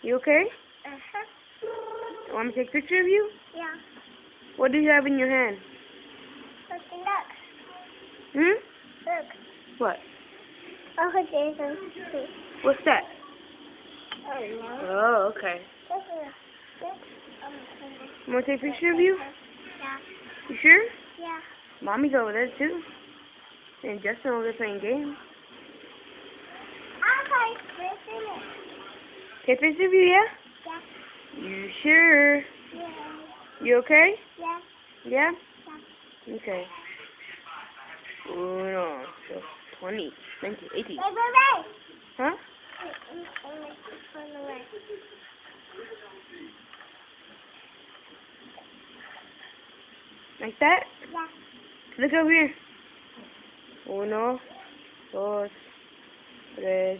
You okay? Uh-huh. Want me to take a picture of you? Yeah. What do you have in your hand? Look. Hmm? Look. What? Oh, Jason. What's that? Oh, Oh, okay. You want to take a picture of you? Yeah. You sure? Yeah. Mommy's over there too. And Justin over there playing games. Take a picture of you, yeah? Yeah. You sure? Yeah. You okay? Yeah. Yeah? Yeah. Okay. Uno, dos, 20, 19, 18. Wait, wait, wait. Huh? Like that? Yeah. Look over here. Uno, dos, tres,